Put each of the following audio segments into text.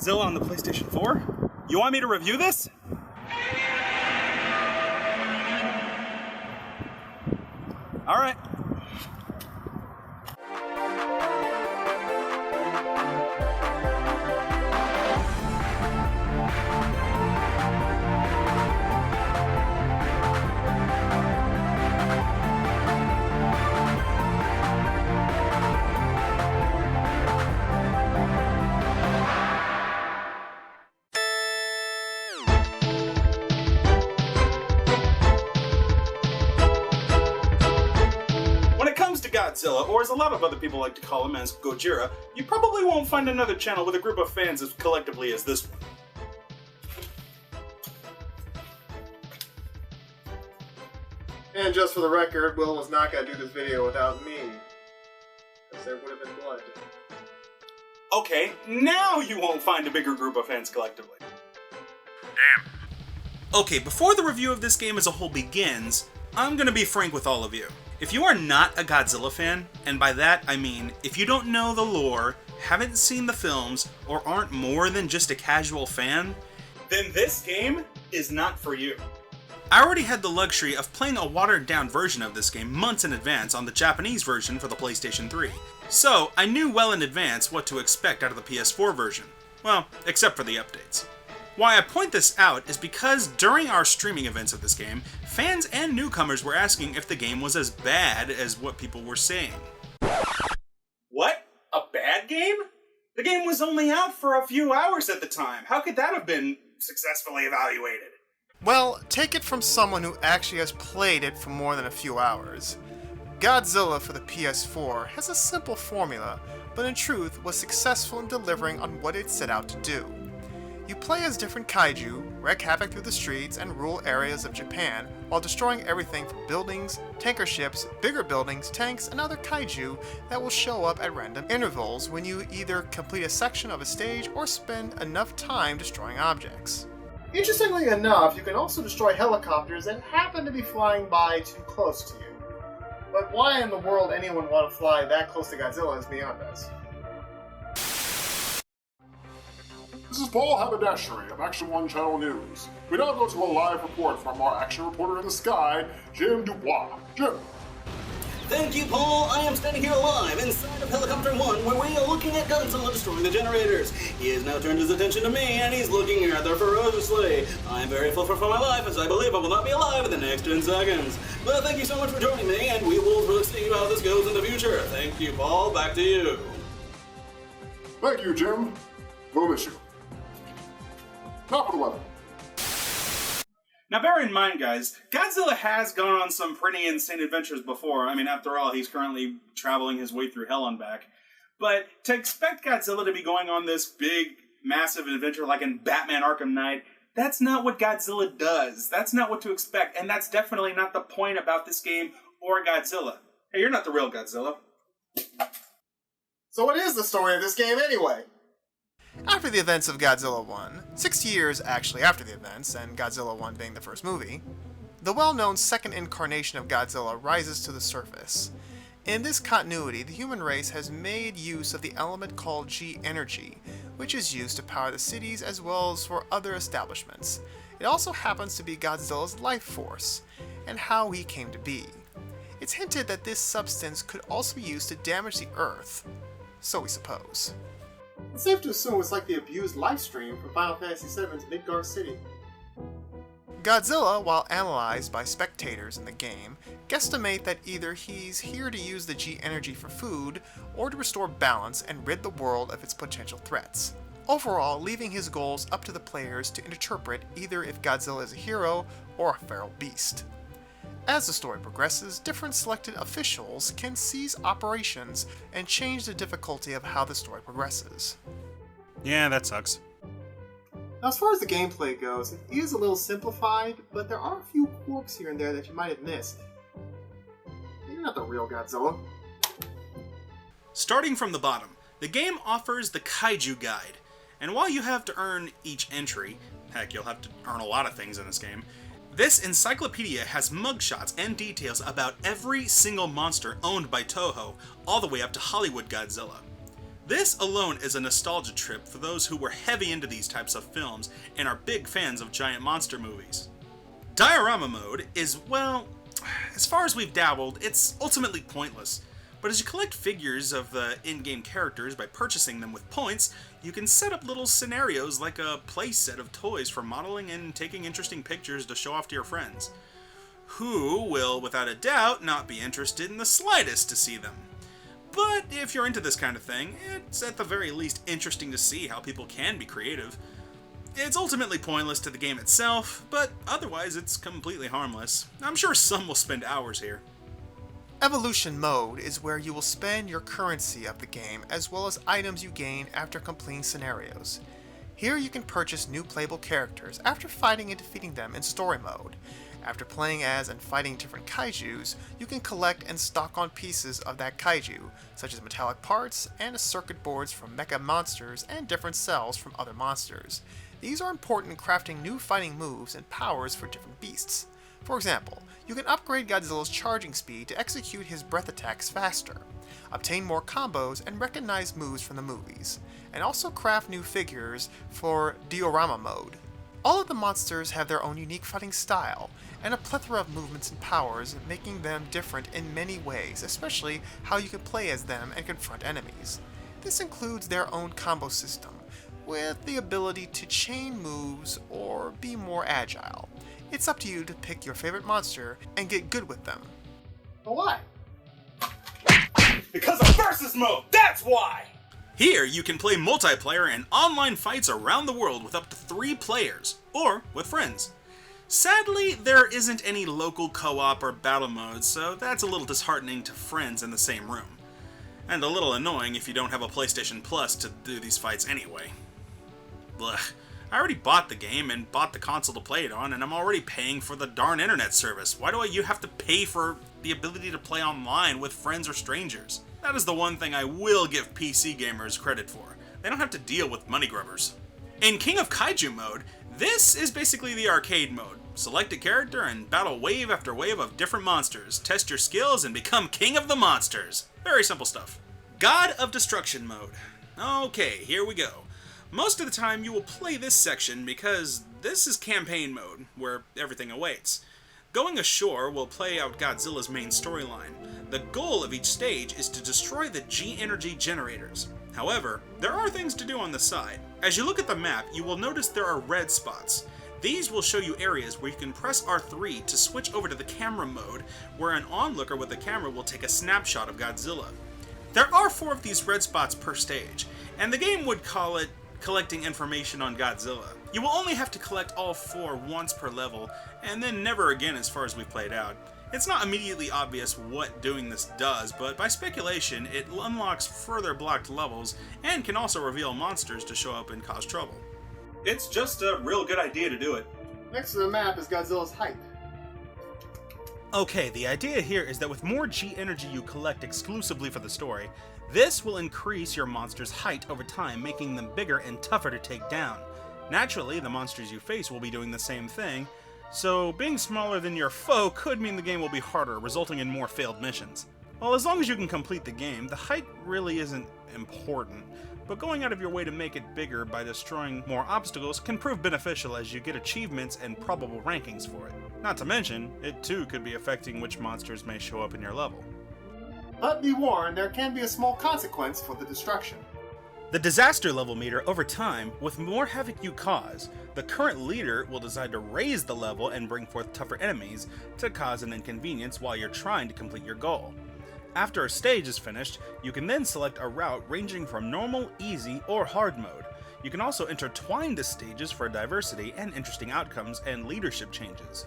Godzilla on the PlayStation 4? You want me to review this? Alright. Godzilla, or as a lot of other people like to call him as Gojira, you probably won't find another channel with a group of fans as collectively as this one. And just for the record, Will was not going to do this video without me, because there would have been blood. Okay, now you won't find a bigger group of fans collectively. Damn. Okay, before the review of this game as a whole begins, I'm gonna be frank with all of you. If you are not a Godzilla fan, and by that I mean if you don't know the lore, haven't seen the films, or aren't more than just a casual fan, then this game is not for you. I already had the luxury of playing a watered-down version of this game months in advance on the Japanese version for the PlayStation 3, so I knew well in advance what to expect out of the PS4 version. Well, except for the updates. Why I point this out is because during our streaming events of this game, fans and newcomers were asking if the game was as bad as what people were saying. What? A bad game? The game was only out for a few hours at the time. How could that have been successfully evaluated? Well, take it from someone who actually has played it for more than a few hours. Godzilla for the PS4 has a simple formula, but in truth was successful in delivering on what it set out to do. You play as different kaiju, wreak havoc through the streets and rural areas of Japan while destroying everything from buildings, tanker ships, bigger buildings, tanks, and other kaiju that will show up at random intervals when you either complete a section of a stage or spend enough time destroying objects. Interestingly enough, you can also destroy helicopters that happen to be flying by too close to you. But why in the world anyone would want to fly that close to Godzilla is beyond us. This is Paul Haberdashery of Action 1 Channel News. We now go to a live report from our action reporter in the sky, Jim Dubois. Jim. Thank you, Paul. I am standing here live inside of Helicopter 1 where we are looking at Godzilla destroying the generators. He has now turned his attention to me and he's looking rather ferociously. I am very fearful for my life as I believe I will not be alive in the next 10 seconds. But thank you so much for joining me and we will see how this goes in the future. Thank you, Paul. Back to you. Thank you, Jim. We'll miss you. Top of the weather. Now bear in mind, guys, Godzilla has gone on some pretty insane adventures before. I mean, after all, he's currently traveling his way through hell and back. But to expect Godzilla to be going on this big, massive adventure like in Batman Arkham Knight, that's not what Godzilla does. That's not what to expect, and that's definitely not the point about this game or Godzilla. Hey, you're not the real Godzilla. So what is the story of this game anyway? After the events of Godzilla 1, 6 years actually after the events, and Godzilla 1 being the first movie, the well-known second incarnation of Godzilla rises to the surface. In this continuity, the human race has made use of the element called G-energy, which is used to power the cities as well as for other establishments. It also happens to be Godzilla's life force, and how he came to be. It's hinted that this substance could also be used to damage the Earth, so we suppose. It's safe to assume it's like the abused live stream from Final Fantasy VII's Midgar City. Godzilla, while analyzed by spectators in the game, guesstimate that either he's here to use the G-energy for food, or to restore balance and rid the world of its potential threats. Overall, leaving his goals up to the players to interpret either if Godzilla is a hero or a feral beast. As the story progresses, different selected officials can seize operations and change the difficulty of how the story progresses. Yeah, that sucks. Now, as far as the gameplay goes, it is a little simplified, but there are a few quirks here and there that you might have missed. You're not the real Godzilla. Starting from the bottom, the game offers the Kaiju Guide, and while you have to earn each entry, heck, you'll have to earn a lot of things in this game, this encyclopedia has mugshots and details about every single monster owned by Toho, all the way up to Hollywood Godzilla. This alone is a nostalgia trip for those who were heavy into these types of films and are big fans of giant monster movies. Diorama mode is, well, as far as we've dabbled, it's ultimately pointless. But as you collect figures of the in-game characters by purchasing them with points, you can set up little scenarios like a play set of toys for modeling and taking interesting pictures to show off to your friends, who will, without a doubt, not be interested in the slightest to see them. But if you're into this kind of thing, it's at the very least interesting to see how people can be creative. It's ultimately pointless to the game itself, but otherwise it's completely harmless. I'm sure some will spend hours here. Evolution mode is where you will spend your currency of the game as well as items you gain after completing scenarios. Here you can purchase new playable characters after fighting and defeating them in story mode. After playing as and fighting different kaijus, you can collect and stock on pieces of that kaiju, such as metallic parts and circuit boards from mecha monsters and different cells from other monsters. These are important in crafting new fighting moves and powers for different beasts. For example, you can upgrade Godzilla's charging speed to execute his breath attacks faster, obtain more combos and recognize moves from the movies, and also craft new figures for diorama mode. All of the monsters have their own unique fighting style, and a plethora of movements and powers, making them different in many ways, especially how you can play as them and confront enemies. This includes their own combo system, with the ability to chain moves or be more agile. It's up to you to pick your favorite monster and get good with them. But why? Because of versus mode, that's why! Here, you can play multiplayer and online fights around the world with up to 3 players, or with friends. Sadly, there isn't any local co-op or battle mode, so that's a little disheartening to friends in the same room. And a little annoying if you don't have a PlayStation Plus to do these fights anyway. Blech. I already bought the game and bought the console to play it on, and I'm already paying for the darn internet service. Why do you have to pay for the ability to play online with friends or strangers? That is the one thing I will give PC gamers credit for. They don't have to deal with money grubbers. In King of Kaiju mode, this is basically the arcade mode. Select a character and battle wave after wave of different monsters, test your skills, and become king of the monsters. Very simple stuff. God of Destruction mode. Okay, here we go. Most of the time you will play this section because this is campaign mode, where everything awaits. Going ashore will play out Godzilla's main storyline. The goal of each stage is to destroy the G-energy generators. However, there are things to do on the side. As you look at the map, you will notice there are red spots. These will show you areas where you can press R3 to switch over to the camera mode, where an onlooker with a camera will take a snapshot of Godzilla. There are 4 of these red spots per stage, and the game would call it collecting information on Godzilla. You will only have to collect all 4 once per level, and then never again as far as we've played out. It's not immediately obvious what doing this does, but by speculation, it unlocks further blocked levels, and can also reveal monsters to show up and cause trouble. It's just a real good idea to do it. Next to the map is Godzilla's height. Okay, the idea here is that with more G-energy you collect exclusively for the story, this will increase your monster's height over time, making them bigger and tougher to take down. Naturally, the monsters you face will be doing the same thing, so being smaller than your foe could mean the game will be harder, resulting in more failed missions. Well, as long as you can complete the game, the height really isn't important, but going out of your way to make it bigger by destroying more obstacles can prove beneficial as you get achievements and probable rankings for it. Not to mention, it too could be affecting which monsters may show up in your level. But be warned, there can be a small consequence for the destruction. The disaster level meter over time, with more havoc you cause, the current leader will decide to raise the level and bring forth tougher enemies to cause an inconvenience while you're trying to complete your goal. After a stage is finished, you can then select a route ranging from normal, easy, or hard mode. You can also intertwine the stages for diversity and interesting outcomes and leadership changes.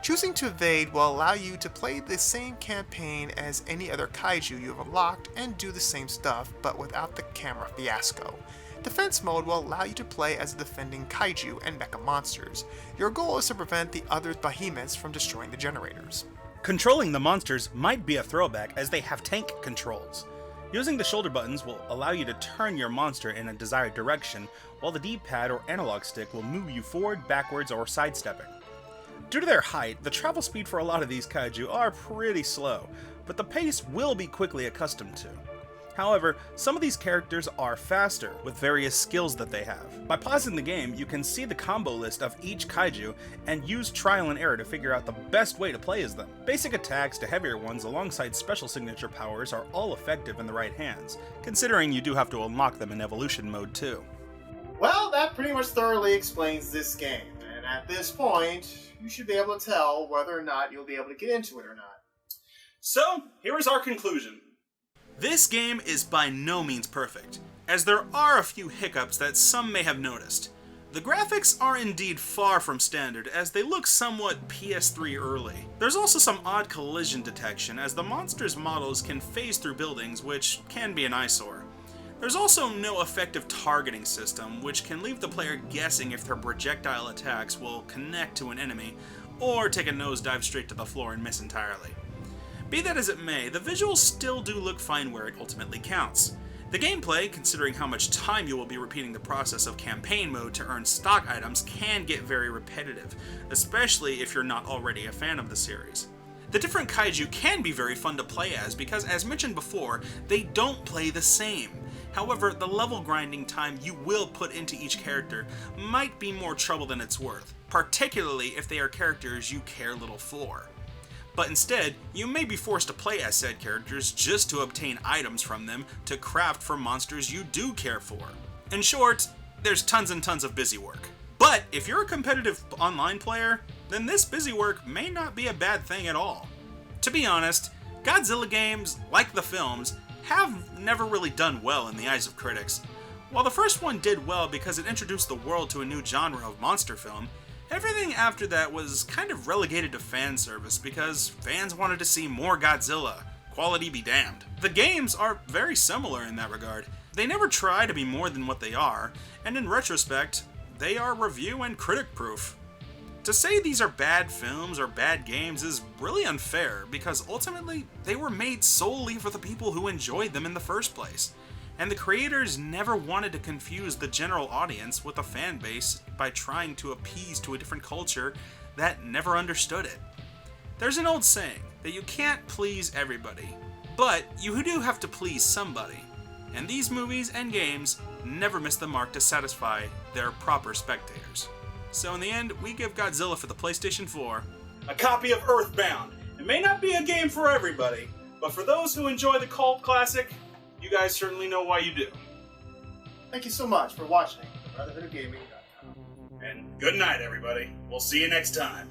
Choosing to evade will allow you to play the same campaign as any other kaiju you have unlocked and do the same stuff, but without the camera fiasco. Defense mode will allow you to play as defending kaiju and mecha monsters. Your goal is to prevent the other behemoths from destroying the generators. Controlling the monsters might be a throwback as they have tank controls. Using the shoulder buttons will allow you to turn your monster in a desired direction, while the D-pad or analog stick will move you forward, backwards, or sidestepping. Due to their height, the travel speed for a lot of these kaiju are pretty slow, but the pace will be quickly accustomed to. However, some of these characters are faster, with various skills that they have. By pausing the game, you can see the combo list of each kaiju and use trial and error to figure out the best way to play as them. Basic attacks to heavier ones alongside special signature powers are all effective in the right hands, considering you do have to unlock them in evolution mode too. Well, that pretty much thoroughly explains this game, and at this point, you should be able to tell whether or not you'll be able to get into it or not. So, here is our conclusion. This game is by no means perfect, as there are a few hiccups that some may have noticed. The graphics are indeed far from standard, as they look somewhat PS3 early. There's also some odd collision detection, as the monsters' models can phase through buildings, which can be an eyesore. There's also no effective targeting system, which can leave the player guessing if their projectile attacks will connect to an enemy, or take a nosedive straight to the floor and miss entirely. Be that as it may, the visuals still do look fine where it ultimately counts. The gameplay, considering how much time you will be repeating the process of campaign mode to earn stock items, can get very repetitive, especially if you're not already a fan of the series. The different kaiju can be very fun to play as because, as mentioned before, they don't play the same. However, the level grinding time you will put into each character might be more trouble than it's worth, particularly if they are characters you care little for. But instead, you may be forced to play as said characters just to obtain items from them to craft for monsters you do care for. In short, there's tons and tons of busy work. But if you're a competitive online player, then this busy work may not be a bad thing at all. To be honest, Godzilla games, like the films, have never really done well in the eyes of critics. While the first one did well because it introduced the world to a new genre of monster film, everything after that was kind of relegated to fan service because fans wanted to see more Godzilla. Quality be damned. The games are very similar in that regard. They never try to be more than what they are, and in retrospect, they are review and critic proof. To say these are bad films or bad games is really unfair because ultimately they were made solely for the people who enjoyed them in the first place. And the creators never wanted to confuse the general audience with a fan base by trying to appease to a different culture that never understood it. There's an old saying that you can't please everybody, but you do have to please somebody. And these movies and games never miss the mark to satisfy their proper spectators. So in the end, we give Godzilla for the PlayStation 4 A copy of Earthbound. It may not be a game for everybody, but for those who enjoy the cult classic, you guys certainly know why you do. Thank you so much for watching the Brotherhood of Gaming.com. And good night, everybody. We'll see you next time.